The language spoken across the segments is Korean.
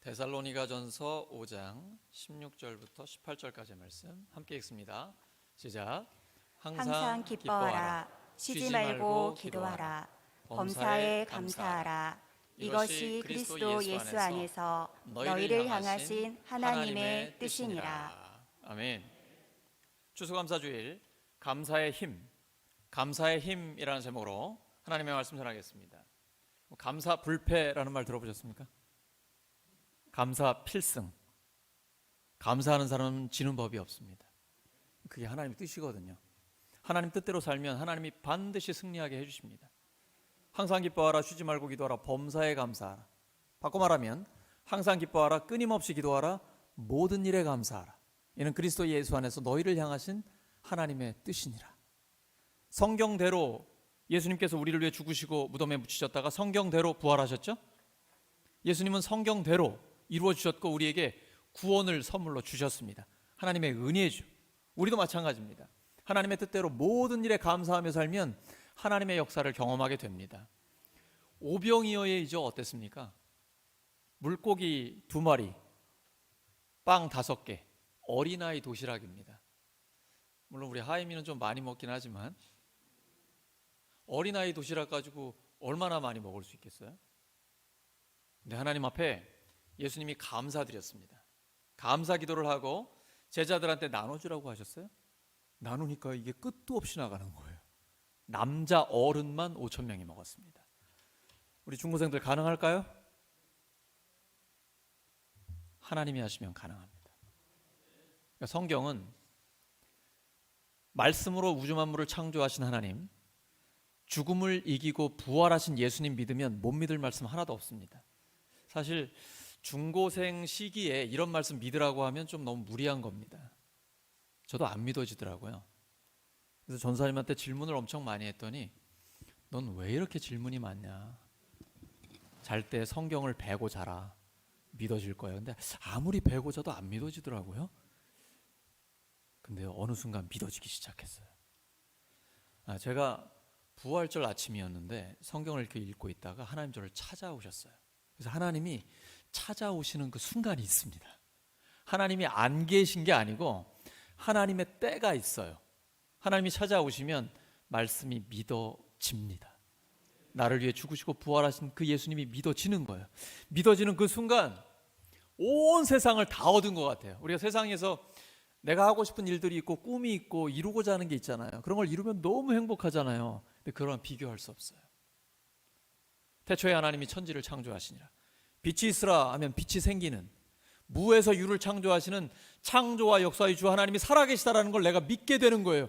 데살로니가전서 5장 16절부터 18절까지의 말씀 함께 읽습니다. 시작. 항상 기뻐하라. 쉬지 말고 기도하라. 범사에 감사하라. 이것이 그리스도 예수 안에서 너희를 향하신 하나님의 뜻이니라. 아멘. 추수감사주일 감사의 힘, 감사의 힘이라는 제목으로 하나님의 말씀 전하겠습니다. 감사 불패라는 말 들어보셨습니까? 감사 필승. 감사하는 사람은 지는 법이 없습니다. 그게 하나님의 뜻이거든요. 하나님 뜻대로 살면 하나님이 반드시 승리하게 해주십니다. 항상 기뻐하라. 쉬지 말고 기도하라. 범사에 감사하라. 바꿔 말하면 항상 기뻐하라. 끊임없이 기도하라. 모든 일에 감사하라. 이는 그리스도 예수 안에서 너희를 향하신 하나님의 뜻이니라. 성경대로 예수님께서 우리를 위해 죽으시고 무덤에 묻히셨다가 성경대로 부활하셨죠? 예수님은 성경대로 이루어 주셨고 우리에게 구원을 선물로 주셨습니다. 하나님의 은혜죠. 우리도 마찬가지입니다. 하나님의 뜻대로 모든 일에 감사하며 살면 하나님의 역사를 경험하게 됩니다. 오병이어의 이죠 어땠습니까? 물고기 2마리, 빵 5개, 어린아이 도시락입니다. 물론 우리 하이미는 좀 많이 먹긴 하지만 어린아이 도시락 가지고 얼마나 많이 먹을 수 있겠어요? 근데 하나님 앞에 예수님이 감사드렸습니다. 감사 기도를 하고 제자들한테 나눠주라고 하셨어요. 나누니까 이게 끝도 없이 나가는 거예요. 남자 어른만 5,000명이 먹었습니다. 우리 중고생들 가능할까요? 하나님이 하시면 가능합니다. 그러니까 성경은 말씀으로 우주 만물을 창조하신 하나님, 죽음을 이기고 부활하신 예수님 믿으면 못 믿을 말씀 하나도 없습니다. 사실 중고생 시기에 이런 말씀 믿으라고 하면 좀 너무 무리한 겁니다. 저도 안 믿어지더라고요. 그래서 전사님한테 질문을 엄청 많이 했더니 넌 왜 이렇게 질문이 많냐? 잘 때 성경을 베고 자라. 믿어질 거예요. 근데 아무리 베고 자도 안 믿어지더라고요. 근데 어느 순간 믿어지기 시작했어요. 제가 부활절 아침이었는데 성경을 이렇게 읽고 있다가 하나님 저를 찾아오셨어요. 그래서 하나님이 찾아오시는 그 순간이 있습니다. 하나님이 안 계신 게 아니고 하나님의 때가 있어요. 하나님이 찾아오시면 말씀이 믿어집니다. 나를 위해 죽으시고 부활하신 그 예수님이 믿어지는 거예요. 믿어지는 그 순간 온 세상을 다 얻은 것 같아요. 우리가 세상에서 내가 하고 싶은 일들이 있고 꿈이 있고 이루고자 하는 게 있잖아요. 그런 걸 이루면 너무 행복하잖아요. 근데 그거랑 비교할 수 없어요. 태초에 하나님이 천지를 창조하시니라. 빛이 있으라 하면 빛이 생기는, 무에서 유를 창조하시는 창조와 역사의 주 하나님이 살아계시다라는 걸 내가 믿게 되는 거예요.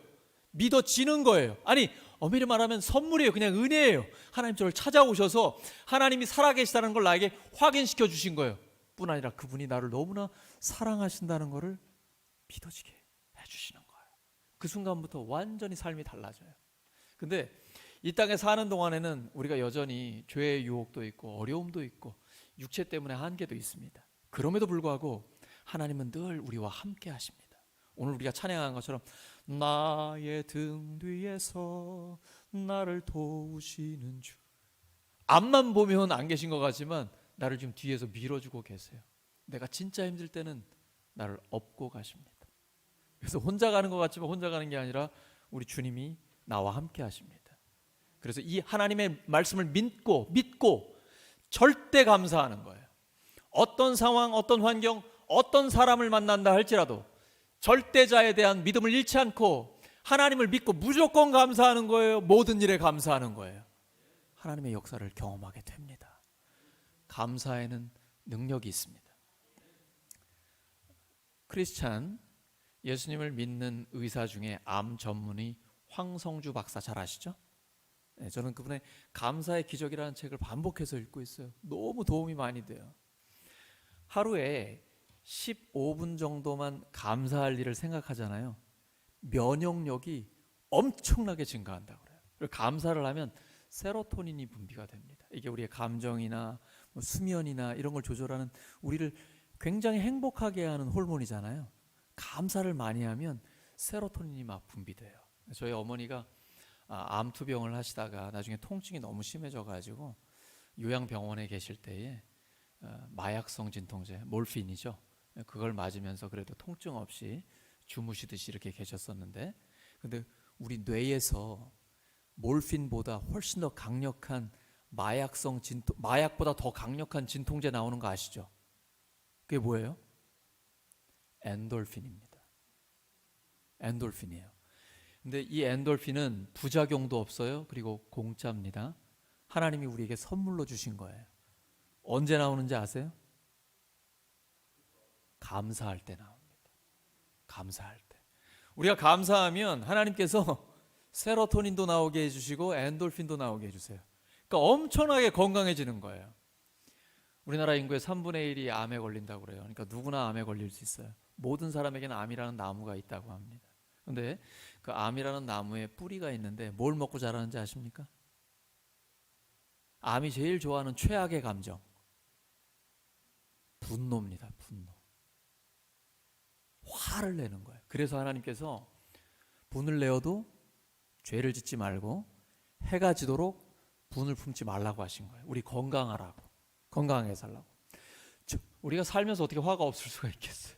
믿어지는 거예요. 아니 엄밀히 말하면 선물이에요. 그냥 은혜예요. 하나님 저를 찾아오셔서 하나님이 살아계시다는 걸 나에게 확인시켜 주신 거예요. 뿐 아니라 그분이 나를 너무나 사랑하신다는 것을 믿어지게 해주시는 거예요. 그 순간부터 완전히 삶이 달라져요. 근데 이 땅에 사는 동안에는 우리가 여전히 죄의 유혹도 있고 어려움도 있고 육체 때문에 한계도 있습니다. 그럼에도 불구하고 하나님은 늘 우리와 함께 하십니다. 오늘 우리가 찬양한 것처럼 나의 등 뒤에서 나를 도우시는 주. 앞만 보면 안 계신 것 같지만 나를 지금 뒤에서 밀어주고 계세요. 내가 진짜 힘들 때는 나를 업고 가십니다. 그래서 혼자 가는 것 같지만 혼자 가는 게 아니라 우리 주님이 나와 함께 하십니다. 그래서 이 하나님의 말씀을 믿고 절대 감사하는 거예요. 어떤 상황, 어떤 환경, 어떤 사람을 만난다 할지라도 절대자에 대한 믿음을 잃지 않고 하나님을 믿고 무조건 감사하는 거예요. 모든 일에 감사하는 거예요. 하나님의 역사를 경험하게 됩니다. 감사에는 능력이 있습니다. 크리스찬, 예수님을 믿는 의사 중에 암 전문의 황성주 박사 잘 아시죠? 네, 저는 그분의 감사의 기적이라는 책을 반복해서 읽고 있어요. 너무 도움이 많이 돼요. 하루에 15분 정도만 감사할 일을 생각하잖아요. 면역력이 엄청나게 증가한다고 그래요. 그리고 감사를 하면 세로토닌이 분비가 됩니다. 이게 우리의 감정이나 수면이나 이런 걸 조절하는, 우리를 굉장히 행복하게 하는 호르몬이잖아요. 감사를 많이 하면 세로토닌이 막 분비돼요. 저희 어머니가 암투병을 하시다가 나중에 통증이 너무 심해져가지고 요양병원에 계실 때에 마약성 진통제, 몰핀이죠. 그걸 맞으면서 그래도 통증 없이 주무시듯이 이렇게 계셨었는데, 근데 우리 뇌에서 몰핀보다 훨씬 더 강력한 마약보다 더 강력한 진통제 나오는 거 아시죠? 그게 뭐예요? 엔돌핀입니다. 엔돌핀이에요. 근데 이 엔돌핀은 부작용도 없어요. 그리고 공짜입니다. 하나님이 우리에게 선물로 주신 거예요. 언제 나오는지 아세요? 감사할 때 나옵니다. 감사할 때. 우리가 감사하면 하나님께서 세로토닌도 나오게 해주시고 엔돌핀도 나오게 해주세요. 그러니까 엄청나게 건강해지는 거예요. 우리나라 인구의 3분의 1이 암에 걸린다고 그래요. 그러니까 누구나 암에 걸릴 수 있어요. 모든 사람에게는 암이라는 나무가 있다고 합니다. 그런데 그 암이라는 나무에 뿌리가 있는데 뭘 먹고 자라는지 아십니까? 암이 제일 좋아하는 최악의 감정, 분노입니다. 분노. 화를 내는 거예요. 그래서 하나님께서 분을 내어도 죄를 짓지 말고 해가 지도록 분을 품지 말라고 하신 거예요. 우리 건강하라고, 건강하게 살라고. 우리가 살면서 어떻게 화가 없을 수가 있겠어요?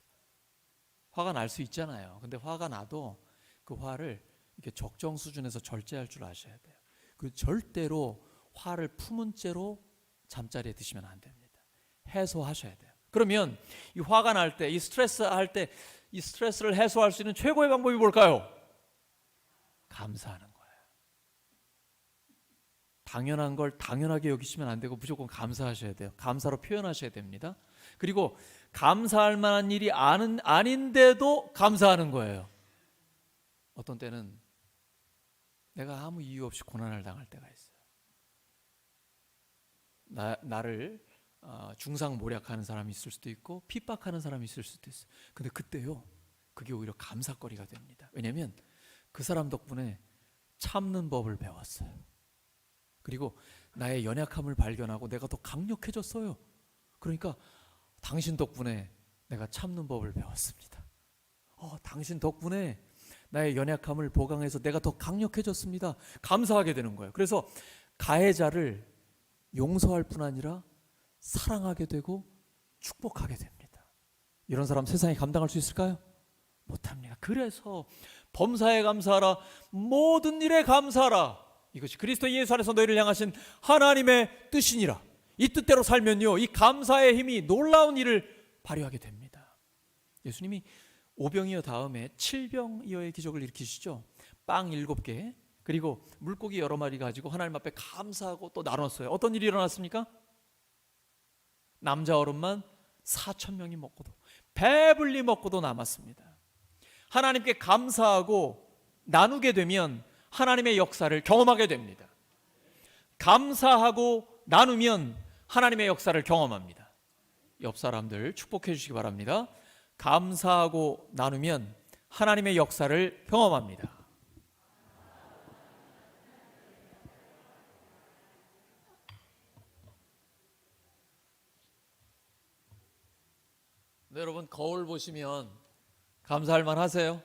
화가 날 수 있잖아요. 근데 화가 나도 그 화를 이렇게 적정 수준에서 절제할 줄 아셔야 돼요. 그 절대로 화를 품은 채로 잠자리에 드시면 안 됩니다. 해소하셔야 돼요. 그러면 이 화가 날 때, 이 스트레스 할 때, 이 스트레스를 해소할 수 있는 최고의 방법이 뭘까요? 감사하는 거예요. 당연한 걸 당연하게 여기시면 안 되고 무조건 감사하셔야 돼요. 감사로 표현하셔야 됩니다. 그리고 감사할 만한 일이 아닌데도 감사하는 거예요. 어떤 때는 내가 아무 이유 없이 고난을 당할 때가 있어요. 나를 중상모략하는 사람이 있을 수도 있고 핍박하는 사람이 있을 수도 있어요. 근데 그때요, 그게 오히려 감사거리가 됩니다. 왜냐하면 그 사람 덕분에 참는 법을 배웠어요. 그리고 나의 연약함을 발견하고 내가 더 강력해졌어요. 그러니까 당신 덕분에 내가 참는 법을 배웠습니다. 당신 덕분에 나의 연약함을 보강해서 내가 더 강력해졌습니다. 감사하게 되는 거예요. 그래서 가해자를 용서할 뿐 아니라 사랑하게 되고 축복하게 됩니다. 이런 사람 세상에 감당할 수 있을까요? 못합니다. 그래서 범사에 감사하라, 모든 일에 감사하라. 이것이 그리스도 예수 안에서 너희를 향하신 하나님의 뜻이니라. 이 뜻대로 살면요, 이 감사의 힘이 놀라운 일을 발휘하게 됩니다. 예수님이 오병이어 다음에 7병이어의 기적을 일으키시죠. 빵 7개 그리고 물고기 여러 마리 가지고 하나님 앞에 감사하고 또 나눴어요. 어떤 일이 일어났습니까? 남자 어른만 4,000명이 먹고도, 배불리 먹고도 남았습니다. 하나님께 감사하고 나누게 되면 하나님의 역사를 경험하게 됩니다. 감사하고 나누면 하나님의 역사를 경험합니다. 옆 사람들 축복해 주시기 바랍니다. 감사하고 나누면 하나님의 역사를 경험합니다. 네, 여러분 거울 보시면 감사할 만 하세요?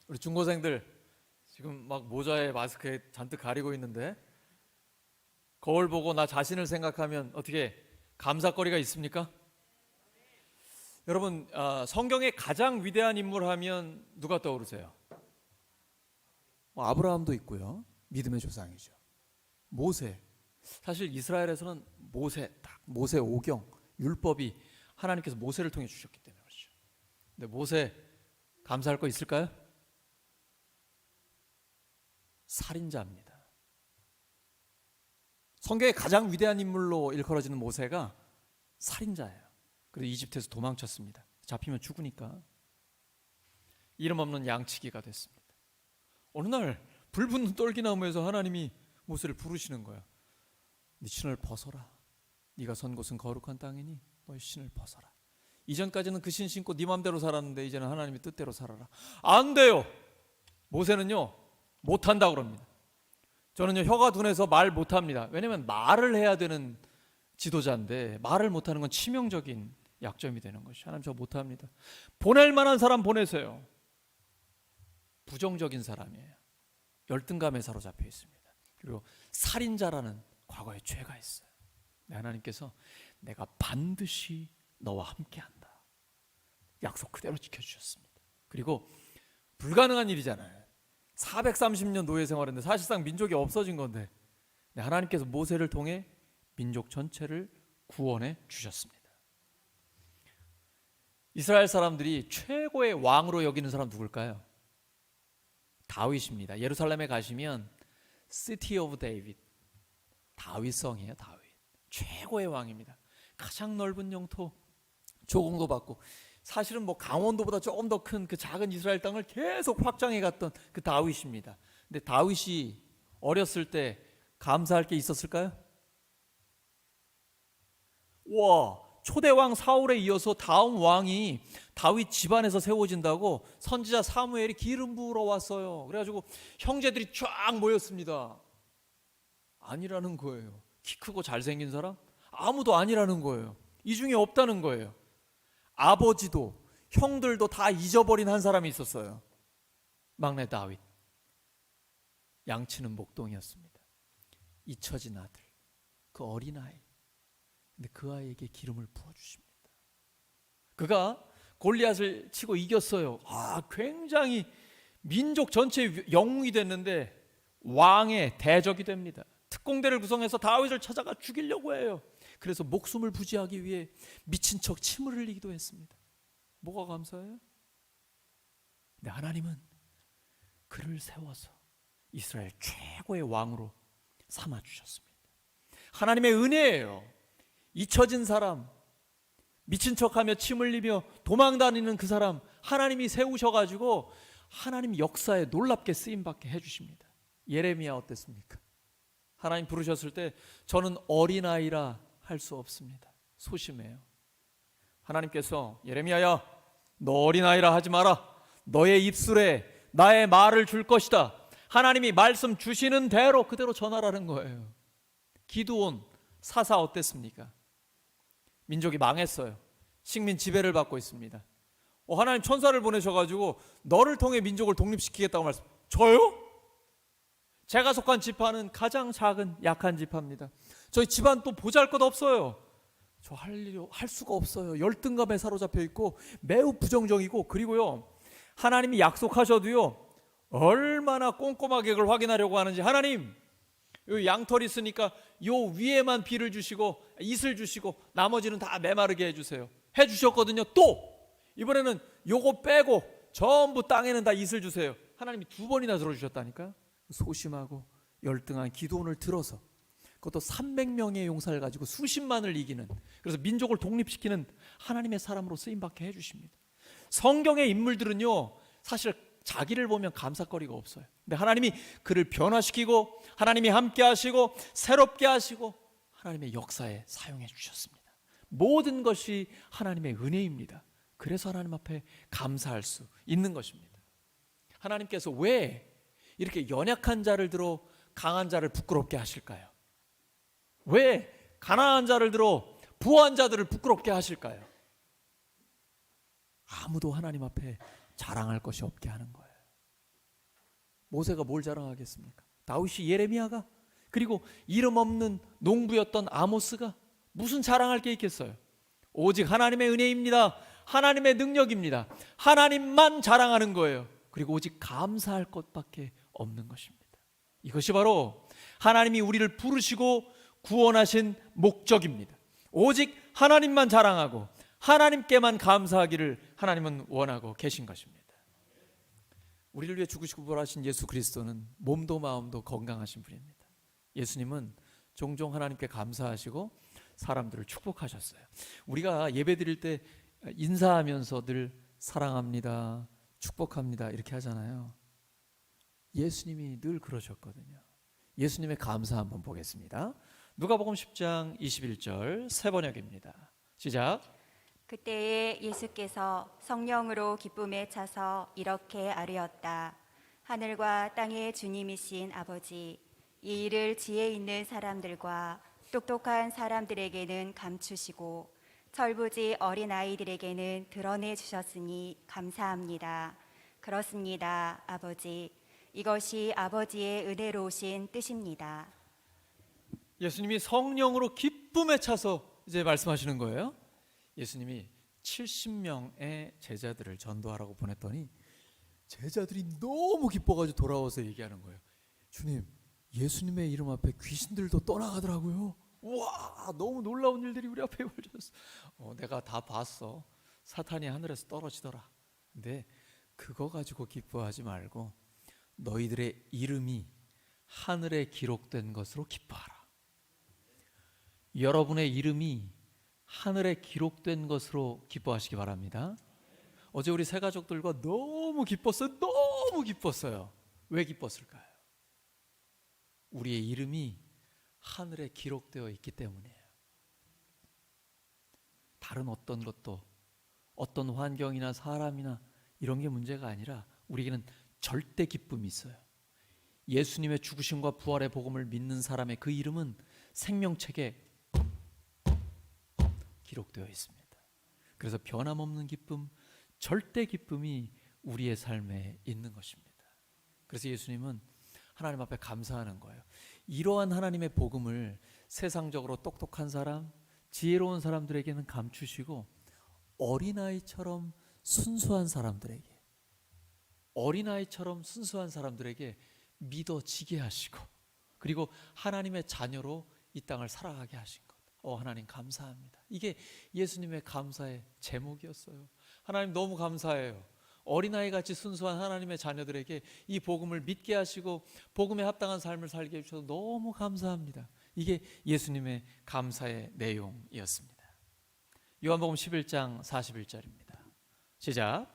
우리 중고생들 지금 막 모자에 마스크에 잔뜩 가리고 있는데 거울 보고 나 자신을 생각하면 어떻게 감사거리가 있습니까? 여러분 성경의 가장 위대한 인물 하면 누가 떠오르세요? 아브라함도 있고요. 믿음의 조상이죠. 모세. 사실 이스라엘에서는 모세 오경, 율법이 하나님께서 모세를 통해 주셨기 때문에 그렇죠. 근데 모세 감사할 거 있을까요? 살인자입니다. 성경의 가장 위대한 인물로 일컬어지는 모세가 살인자예요. 그래서 이집트에서 도망쳤습니다. 잡히면 죽으니까 이름 없는 양치기가 됐습니다. 어느 날 불붙는 똘기나무에서 하나님이 모세를 부르시는 거예요. 네 신을 벗어라. 네가 선 곳은 거룩한 땅이니 너의 신을 벗어라. 이전까지는 그 신 신고 네 맘대로 살았는데 이제는 하나님의 뜻대로 살아라. 안 돼요. 모세는요 못한다고 그럽니다. 저는요 혀가 둔해서 말 못합니다. 왜냐하면 말을 해야 되는 지도자인데 말을 못하는 건 치명적인 약점이 되는 것이. 하나님 저 못합니다. 보낼 만한 사람 보내세요. 부정적인 사람이에요. 열등감에 사로잡혀 있습니다. 그리고 살인자라는 과거에 죄가 있어요. 하나님께서 내가 반드시 너와 함께한다. 약속 그대로 지켜주셨습니다. 그리고 불가능한 일이잖아요. 430년 노예 생활했는데 사실상 민족이 없어진 건데 하나님께서 모세를 통해 민족 전체를 구원해 주셨습니다. 이스라엘 사람들이 최고의 왕으로 여기는 사람 누굴까요? 다윗입니다. 예루살렘에 가시면 City of David, 다윗성이에요. 다윗 최고의 왕입니다. 가장 넓은 영토, 조공도 받고, 사실은 뭐 강원도보다 조금 더 큰 그 작은 이스라엘 땅을 계속 확장해 갔던 그 다윗입니다. 근데 다윗이 어렸을 때 감사할 게 있었을까요? 와, 초대왕 사울에 이어서 다음 왕이 다윗 집안에서 세워진다고 선지자 사무엘이 기름 부으러 왔어요. 그래가지고 형제들이 쫙 모였습니다. 아니라는 거예요. 키 크고 잘생긴 사람? 아무도 아니라는 거예요. 이 중에 없다는 거예요. 아버지도 형들도 다 잊어버린 한 사람이 있었어요. 막내 다윗. 양치는 목동이었습니다. 잊혀진 아들, 그 어린아이. 근데 그 아이에게 기름을 부어주십니다. 그가 골리앗을 치고 이겼어요. 굉장히 민족 전체의 영웅이 됐는데 왕의 대적이 됩니다. 특공대를 구성해서 다윗을 찾아가 죽이려고 해요. 그래서 목숨을 부지하기 위해 미친 척 침을 흘리기도 했습니다. 뭐가 감사해요? 근데 하나님은 그를 세워서 이스라엘 최고의 왕으로 삼아주셨습니다. 하나님의 은혜예요. 잊혀진 사람, 미친 척하며 침 흘리며 도망다니는 그 사람 하나님이 세우셔가지고 하나님 역사에 놀랍게 쓰임받게 해주십니다. 예레미야 어땠습니까? 하나님 부르셨을 때 저는 어린아이라 할 수 없습니다. 소심해요. 하나님께서 예레미야야, 너 어린아이라 하지 마라. 너의 입술에 나의 말을 줄 것이다. 하나님이 말씀 주시는 대로 그대로 전하라는 거예요. 기드온 사사 어땠습니까? 민족이 망했어요. 식민 지배를 받고 있습니다. 하나님 천사를 보내셔가지고 너를 통해 민족을 독립시키겠다고 말씀. 저요? 제가 속한 지파는 가장 작은 약한 지파입니다. 저희 집안 또 보잘것 없어요. 저 할 수가 없어요. 열등감에 사로잡혀 있고 매우 부정적이고, 그리고요 하나님이 약속하셔도요 얼마나 꼼꼼하게 그걸 확인하려고 하는지. 하나님, 요 양털 있으니까 요 위에만 비를 주시고 이슬 주시고 나머지는 다 메마르게 해주세요. 해주셨거든요. 또 이번에는 요거 빼고 전부 땅에는 다 이슬 주세요. 하나님이 2번이나 들어주셨다니까요. 소심하고 열등한 기도원을 들어서, 그것도 300명의 용사를 가지고 수십만을 이기는, 그래서 민족을 독립시키는 하나님의 사람으로 쓰임받게 해주십니다. 성경의 인물들은요 사실 자기를 보면 감사거리가 없어요. 근데 하나님이 그를 변화시키고 하나님이 함께 하시고 새롭게 하시고 하나님의 역사에 사용해 주셨습니다. 모든 것이 하나님의 은혜입니다. 그래서 하나님 앞에 감사할 수 있는 것입니다. 하나님께서 왜 이렇게 연약한 자를 들어 강한 자를 부끄럽게 하실까요? 왜 가난한 자를 들어 부한 자들을 부끄럽게 하실까요? 아무도 하나님 앞에 자랑할 것이 없게 하는 거예요. 모세가 뭘 자랑하겠습니까? 다윗이, 예레미야가, 그리고 이름 없는 농부였던 아모스가 무슨 자랑할 게 있겠어요? 오직 하나님의 은혜입니다. 하나님의 능력입니다. 하나님만 자랑하는 거예요. 그리고 오직 감사할 것밖에 없는 것입니다. 이것이 바로 하나님이 우리를 부르시고 구원하신 목적입니다. 오직 하나님만 자랑하고 하나님께만 감사하기를 하나님은 원하고 계신 것입니다. 우리를 위해 죽으시고 부활하신 예수 그리스도는 몸도 마음도 건강하신 분입니다. 예수님은 종종 하나님께 감사하시고 사람들을 축복하셨어요. 우리가 예배 드릴 때 인사하면서 늘 사랑합니다, 축복합니다 이렇게 하잖아요. 예수님이 늘 그러셨거든요. 예수님의 감사 한번 보겠습니다. 누가복음 10장 21절 세 번역입니다. 시작. 그때에 예수께서 성령으로 기쁨에 차서 이렇게 아뢰었다. 하늘과 땅의 주님이신 아버지, 이 일을 지혜 있는 사람들과 똑똑한 사람들에게는 감추시고 철부지 어린아이들에게는 드러내 주셨으니 감사합니다. 그렇습니다, 아버지. 이것이 아버지의 은혜로우신 뜻입니다. 예수님이 성령으로 기쁨에 차서 이제 말씀하시는 거예요. 예수님이 70명의 제자들을 전도하라고 보냈더니 제자들이 너무 기뻐가지고 돌아와서 얘기하는 거예요. 주님, 예수님의 이름 앞에 귀신들도 떠나가더라고요. 우와, 너무 놀라운 일들이 우리 앞에 벌어졌어. 내가 다 봤어. 사탄이 하늘에서 떨어지더라. 근데 그거 가지고 기뻐하지 말고 너희들의 이름이 하늘에 기록된 것으로 기뻐하라. 여러분의 이름이 하늘에 기록된 것으로 기뻐하시기 바랍니다. 어제 우리 세 가족들과 너무 기뻤어요. 너무 기뻤어요. 왜 기뻤을까요? 우리의 이름이 하늘에 기록되어 있기 때문이에요. 다른 어떤 것도, 어떤 환경이나 사람이나 이런 게 문제가 아니라 우리에게는 절대 기쁨이 있어요. 예수님의 죽으심과 부활의 복음을 믿는 사람의 그 이름은 생명책에 기록되어 있습니다. 그래서 변함없는 기쁨, 절대 기쁨이 우리의 삶에 있는 것입니다. 그래서 예수님은 하나님 앞에 감사하는 거예요. 이러한 하나님의 복음을 세상적으로 똑똑한 사람, 지혜로운 사람들에게는 감추시고 어린아이처럼 순수한 사람들에게, 어린아이처럼 순수한 사람들에게 믿어지게 하시고, 그리고 하나님의 자녀로 이 땅을 살아가게 하신 것. 하나님 감사합니다. 이게 예수님의 감사의 제목이었어요. 하나님 너무 감사해요. 어린아이같이 순수한 하나님의 자녀들에게 이 복음을 믿게 하시고 복음에 합당한 삶을 살게 해주셔서 너무 감사합니다. 이게 예수님의 감사의 내용이었습니다. 요한복음 11장 41절입니다. 시작.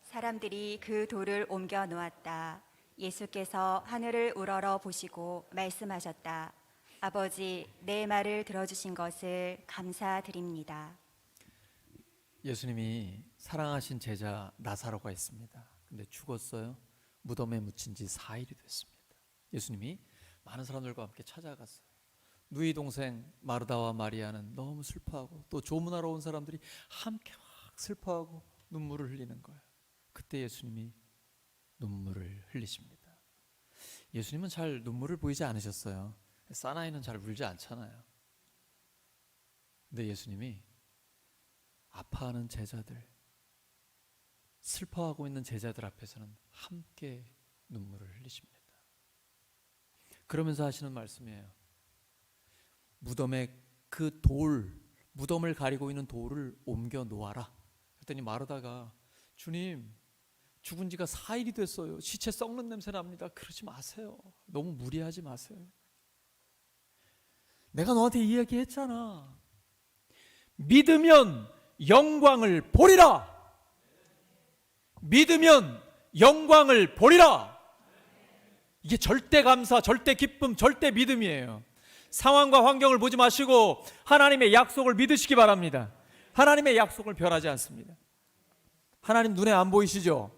사람들이 그 돌을 옮겨 놓았다. 예수께서 하늘을 우러러 보시고 말씀하셨다. 아버지, 내 말을 들어주신 것을 감사드립니다. 예수님이 사랑하신 제자 나사로가 있습니다. 근데 죽었어요. 무덤에 묻힌 지 4일이 됐습니다. 예수님이 많은 사람들과 함께 찾아갔어요. 누이 동생 마르다와 마리아는 너무 슬퍼하고 또 조문하러 온 사람들이 함께 막 슬퍼하고 눈물을 흘리는 거예요. 그때 예수님이 눈물을 흘리십니다. 예수님은 잘 눈물을 보이지 않으셨어요. 사나이는 잘 울지 않잖아요. 근데 예수님이 아파하는 제자들, 슬퍼하고 있는 제자들 앞에서는 함께 눈물을 흘리십니다. 그러면서 하시는 말씀이에요. 무덤에 그 돌, 무덤을 가리고 있는 돌을 옮겨 놓아라. 그랬더니 마르다가 주님, 죽은 지가 4일이 됐어요. 시체 썩는 냄새 납니다. 그러지 마세요. 너무 무리하지 마세요. 내가 너한테 이야기했잖아. 믿으면 영광을 보리라. 믿으면 영광을 보리라. 이게 절대 감사, 절대 기쁨, 절대 믿음이에요. 상황과 환경을 보지 마시고 하나님의 약속을 믿으시기 바랍니다. 하나님의 약속을 변하지 않습니다. 하나님 눈에 안 보이시죠?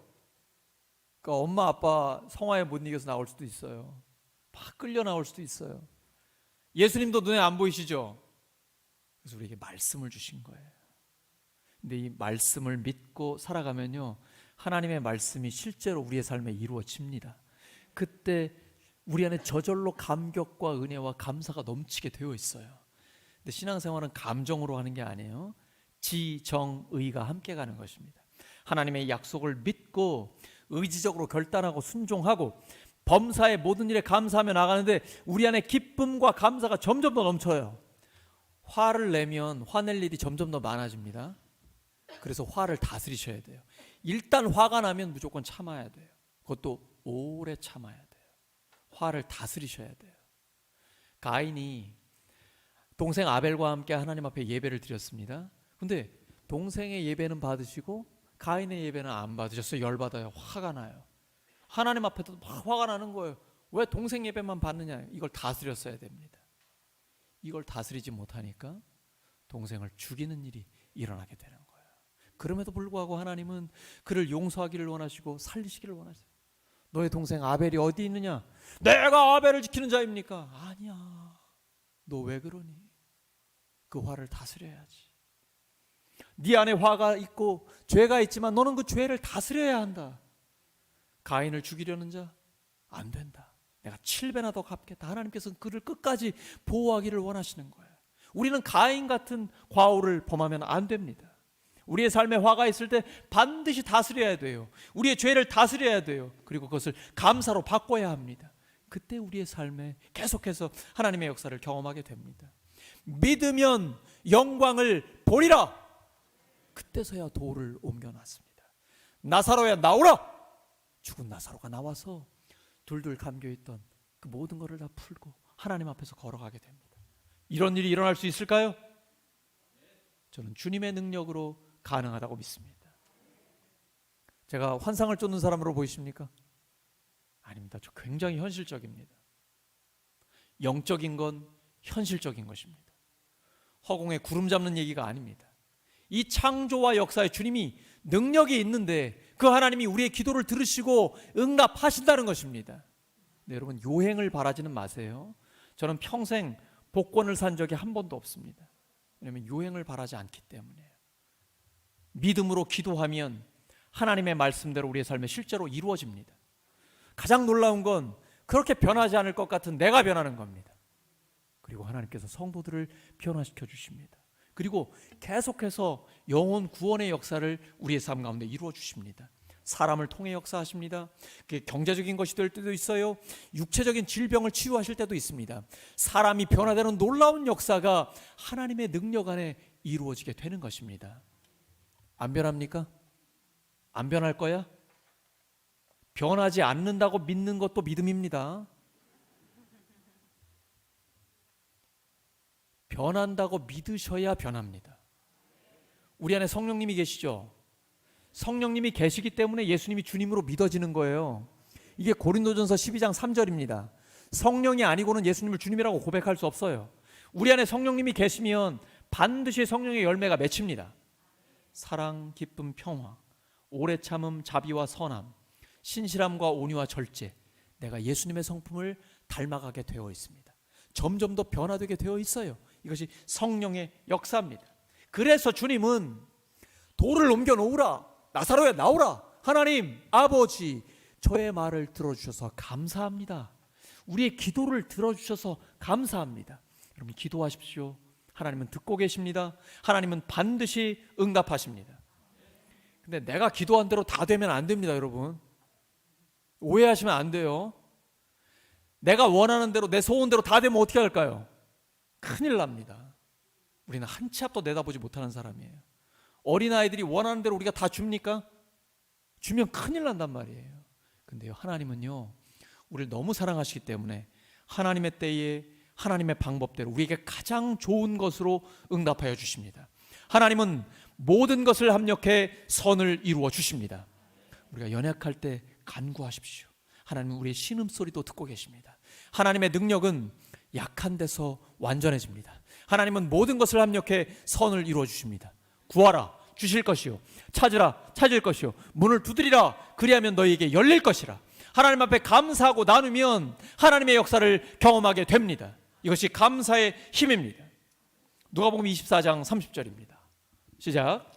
그러니까 엄마 아빠 성화에 못 이겨서 나올 수도 있어요. 막 끌려 나올 수도 있어요. 예수님도 눈에 안 보이시죠? 그래서 우리에게 말씀을 주신 거예요. 근데 이 말씀을 믿고 살아가면요, 하나님의 말씀이 실제로 우리의 삶에 이루어집니다. 그때 우리 안에 저절로 감격과 은혜와 감사가 넘치게 되어 있어요. 근데 신앙생활은 감정으로 하는 게 아니에요. 지, 정, 의가 함께 가는 것입니다. 하나님의 약속을 믿고 의지적으로 결단하고 순종하고 범사의 모든 일에 감사하며 나가는데 우리 안에 기쁨과 감사가 점점 더 넘쳐요. 화를 내면 화낼 일이 점점 더 많아집니다. 그래서 화를 다스리셔야 돼요. 일단 화가 나면 무조건 참아야 돼요. 그것도 오래 참아야 돼요. 화를 다스리셔야 돼요. 가인이 동생 아벨과 함께 하나님 앞에 예배를 드렸습니다. 근데 동생의 예배는 받으시고 가인의 예배는 안 받으셨어요. 열받아요. 화가 나요. 하나님 앞에도 막 화가 나는 거예요. 왜 동생 예배만 받느냐. 이걸 다스렸어야 됩니다. 이걸 다스리지 못하니까 동생을 죽이는 일이 일어나게 되는 거예요. 그럼에도 불구하고 하나님은 그를 용서하기를 원하시고 살리시기를 원하세요. 너의 동생 아벨이 어디 있느냐? 내가 아벨을 지키는 자입니까? 아니야. 너 왜 그러니? 그 화를 다스려야지. 네 안에 화가 있고 죄가 있지만 너는 그 죄를 다스려야 한다. 가인을 죽이려는 자? 안 된다. 내가 7배나 더 갚겠다. 하나님께서는 그를 끝까지 보호하기를 원하시는 거예요. 우리는 가인 같은 과오를 범하면 안 됩니다. 우리의 삶에 화가 있을 때 반드시 다스려야 돼요. 우리의 죄를 다스려야 돼요. 그리고 그것을 감사로 바꿔야 합니다. 그때 우리의 삶에 계속해서 하나님의 역사를 경험하게 됩니다. 믿으면 영광을 보리라. 그때서야 돌을 옮겨놨습니다. 나사로야 나오라. 죽은 나사로가 나와서 둘둘 감겨있던 그 모든 것을 다 풀고 하나님 앞에서 걸어가게 됩니다. 이런 일이 일어날 수 있을까요? 저는 주님의 능력으로 가능하다고 믿습니다. 제가 환상을 쫓는 사람으로 보이십니까? 아닙니다. 저 굉장히 현실적입니다. 영적인 건 현실적인 것입니다. 허공에 구름 잡는 얘기가 아닙니다. 이 창조와 역사에 주님이 능력이 있는데 그 하나님이 우리의 기도를 들으시고 응답하신다는 것입니다. 네, 여러분 요행을 바라지는 마세요. 저는 평생 복권을 산 적이 한 번도 없습니다. 왜냐하면 요행을 바라지 않기 때문이에요. 믿음으로 기도하면 하나님의 말씀대로 우리의 삶에 실제로 이루어집니다. 가장 놀라운 건 그렇게 변하지 않을 것 같은 내가 변하는 겁니다. 그리고 하나님께서 성도들을 변화시켜 주십니다. 그리고 계속해서 영혼 구원의 역사를 우리의 삶 가운데 이루어 주십니다. 사람을 통해 역사하십니다. 경제적인 것이 될 때도 있어요. 육체적인 질병을 치유하실 때도 있습니다. 사람이 변화되는 놀라운 역사가 하나님의 능력 안에 이루어지게 되는 것입니다. 안 변합니까? 안 변할 거야? 변하지 않는다고 믿는 것도 믿음입니다. 변한다고 믿으셔야 변합니다. 우리 안에 성령님이 계시죠? 성령님이 계시기 때문에 예수님이 주님으로 믿어지는 거예요. 이게 고린도전서 12장 3절입니다. 성령이 아니고는 예수님을 주님이라고 고백할 수 없어요. 우리 안에 성령님이 계시면 반드시 성령의 열매가 맺힙니다. 사랑, 기쁨, 평화, 오래 참음, 자비와 선함, 신실함과 온유와 절제. 내가 예수님의 성품을 닮아가게 되어 있습니다. 점점 더 변화되게 되어 있어요. 이것이 성령의 역사입니다. 그래서 주님은 돌을 옮겨 놓으라, 나사로야 나오라. 하나님 아버지, 저의 말을 들어주셔서 감사합니다. 우리의 기도를 들어주셔서 감사합니다. 여러분 기도하십시오. 하나님은 듣고 계십니다. 하나님은 반드시 응답하십니다. 근데 내가 기도한 대로 다 되면 안 됩니다. 여러분 오해하시면 안 돼요. 내가 원하는 대로 내 소원대로 다 되면 어떻게 할까요? 큰일 납니다. 우리는 한 치 앞도 내다보지 못하는 사람이에요. 어린아이들이 원하는 대로 우리가 다 줍니까? 주면 큰일 난단 말이에요. 근데요 하나님은요 우리를 너무 사랑하시기 때문에 하나님의 때에 하나님의 방법대로 우리에게 가장 좋은 것으로 응답하여 주십니다. 하나님은 모든 것을 합력해 선을 이루어 주십니다. 우리가 연약할 때 간구하십시오. 하나님은 우리의 신음소리도 듣고 계십니다. 하나님의 능력은 약한 데서 완전해집니다. 하나님은 모든 것을 합력해 선을 이루어 주십니다. 구하라 주실 것이요, 찾으라 찾을 것이요, 문을 두드리라 그리하면 너희에게 열릴 것이라. 하나님 앞에 감사하고 나누면 하나님의 역사를 경험하게 됩니다. 이것이 감사의 힘입니다. 누가복음 24장 30절입니다. 시작.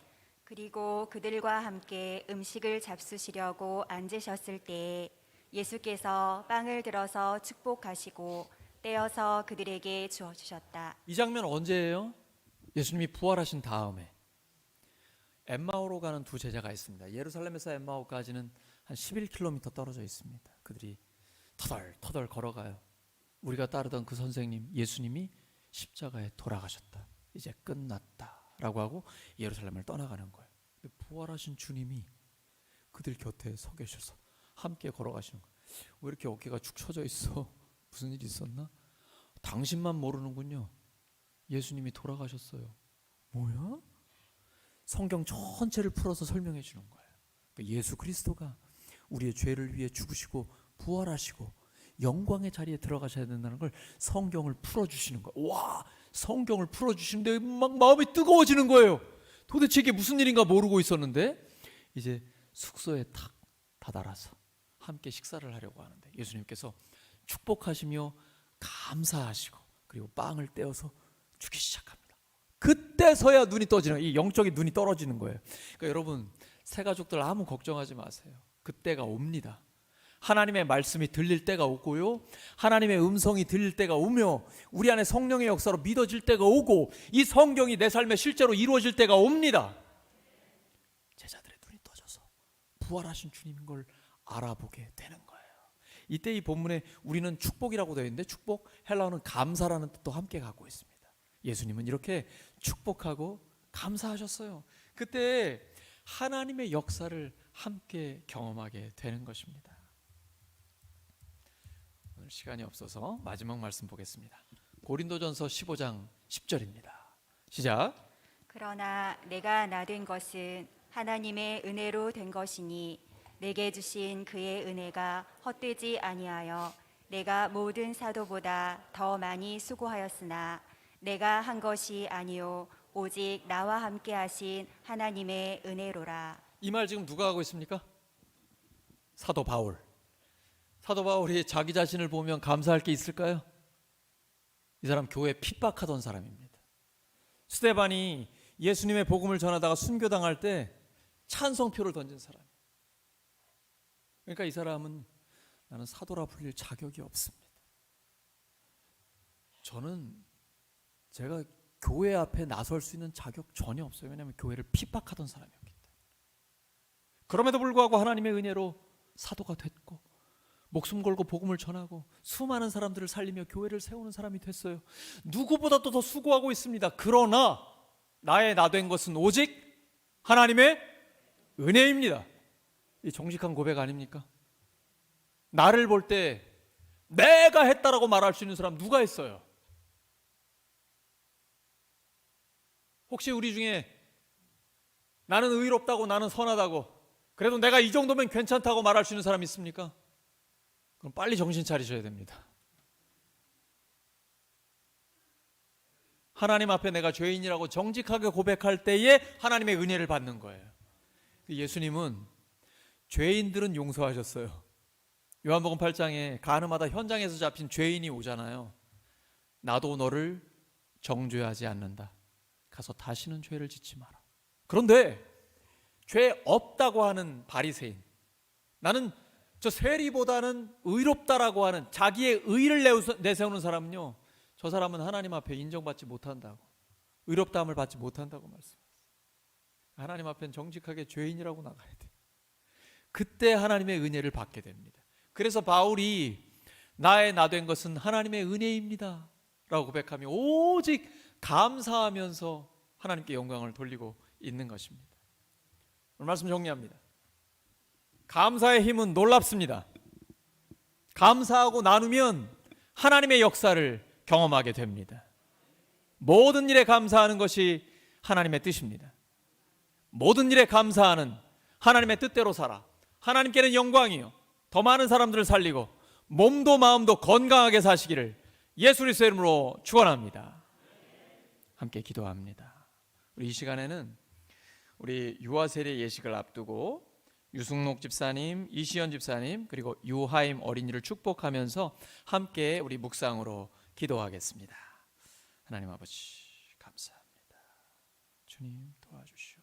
그리고 그들과 함께 음식을 잡수시려고 앉으셨을 때 예수께서 빵을 들어서 축복하시고 떼어서 그들에게 주어 주셨다. 이 장면 언제예요? 예수님이 부활하신 다음에 엠마오로 가는 두 제자가 있습니다. 예루살렘에서 엠마오까지는 한 11km 떨어져 있습니다. 그들이 터덜터덜 걸어가요. 우리가 따르던 그 선생님 예수님이 십자가에 돌아가셨다, 이제 끝났다 라고 하고 예루살렘을 떠나가는 거예요. 근데 부활하신 주님이 그들 곁에 서 계셔서 함께 걸어가시는 거예요. 왜 이렇게 어깨가 축 처져 있어? 무슨 일이 있었나? 당신만 모르는군요. 예수님이 돌아가셨어요. 뭐야? 성경 전체를 풀어서 설명해 주는 거예요. 그러니까 예수 그리스도가 우리의 죄를 위해 죽으시고 부활하시고 영광의 자리에 들어가셔야 된다는 걸 성경을 풀어주시는 거예요. 와, 성경을 풀어주시는데 막 마음이 뜨거워지는 거예요. 도대체 이게 무슨 일인가 모르고 있었는데 이제 숙소에 탁 다다라서 함께 식사를 하려고 하는데 예수님께서 축복하시며 감사하시고 그리고 빵을 떼어서 주기 시작합니다. 그때서야 눈이 떠지는, 이 영적인 눈이 떨어지는 거예요. 그러니까 여러분 새 가족들 아무 걱정하지 마세요. 그때가 옵니다. 하나님의 말씀이 들릴 때가 오고요, 하나님의 음성이 들릴 때가 오며 우리 안에 성령의 역사로 믿어질 때가 오고 이 성경이 내 삶에 실제로 이루어질 때가 옵니다. 제자들의 눈이 떠져서 부활하신 주님인 걸 알아보게 되는 거예요. 이때 이 본문에 우리는 축복이라고 되어 있는데 축복, 헬라어는 감사라는 뜻도 함께 갖고 있습니다. 예수님은 이렇게 축복하고 감사하셨어요. 그때 하나님의 역사를 함께 경험하게 되는 것입니다. 오늘 시간이 없어서 마지막 말씀 보겠습니다. 고린도전서 15장 10절입니다. 시작. 그러나 내가 나된 것은 하나님의 은혜로 된 것이니 내게 주신 그의 은혜가 헛되지 아니하여 내가 모든 사도보다 더 많이 수고하였으나 내가 한 것이 아니요 오직 나와 함께 하신 하나님의 은혜로라. 이 말 지금 누가 하고 있습니까? 사도 바울. 사도 바울이 자기 자신을 보면 감사할 게 있을까요? 이 사람 교회 핍박하던 사람입니다. 스데반이 예수님의 복음을 전하다가 순교당할 때 찬성표를 던진 사람. 그러니까 이 사람은 나는 사도라 불릴 자격이 없습니다. 저는 제가 교회 앞에 나설 수 있는 자격 전혀 없어요. 왜냐하면 교회를 핍박하던 사람이었기 때문에. 그럼에도 불구하고 하나님의 은혜로 사도가 됐고 목숨 걸고 복음을 전하고 수많은 사람들을 살리며 교회를 세우는 사람이 됐어요. 누구보다도 더 수고하고 있습니다. 그러나 나의 나된 것은 오직 하나님의 은혜입니다. 이 정직한 고백 아닙니까? 나를 볼 때 내가 했다라고 말할 수 있는 사람 누가 있어요? 혹시 우리 중에 나는 의롭다고, 나는 선하다고, 그래도 내가 이 정도면 괜찮다고 말할 수 있는 사람 있습니까? 그럼 빨리 정신 차리셔야 됩니다. 하나님 앞에 내가 죄인이라고 정직하게 고백할 때에 하나님의 은혜를 받는 거예요. 예수님은 죄인들은 용서하셨어요. 요한복음 8장에 가늠하다 현장에서 잡힌 죄인이 오잖아요. 나도 너를 정죄하지 않는다. 가서 다시는 죄를 짓지 마라. 그런데 죄 없다고 하는 바리새인, 나는 저 세리보다는 의롭다라고 하는 자기의 의를 내세우는 사람은요, 저 사람은 하나님 앞에 인정받지 못한다고, 의롭다함을 받지 못한다고 말씀하셨어요. 하나님 앞엔 정직하게 죄인이라고 나가야 돼요. 그때 하나님의 은혜를 받게 됩니다. 그래서 바울이 나의 나된 것은 하나님의 은혜입니다 라고 고백하며 오직 감사하면서 하나님께 영광을 돌리고 있는 것입니다. 오늘 말씀 정리합니다. 감사의 힘은 놀랍습니다. 감사하고 나누면 하나님의 역사를 경험하게 됩니다. 모든 일에 감사하는 것이 하나님의 뜻입니다. 모든 일에 감사하는 하나님의 뜻대로 살아 하나님께는 영광이요 더 많은 사람들을 살리고 몸도 마음도 건강하게 사시기를 예수 그리스도의 이름으로 축원합니다. 함께 기도합니다. 우리 이 시간에는 우리 유아 세례 예식을 앞두고 유승록 집사님, 이시연 집사님, 그리고 유하임 어린이를 축복하면서 함께 우리 묵상으로 기도하겠습니다. 하나님 아버지 감사합니다. 주님 도와주시오.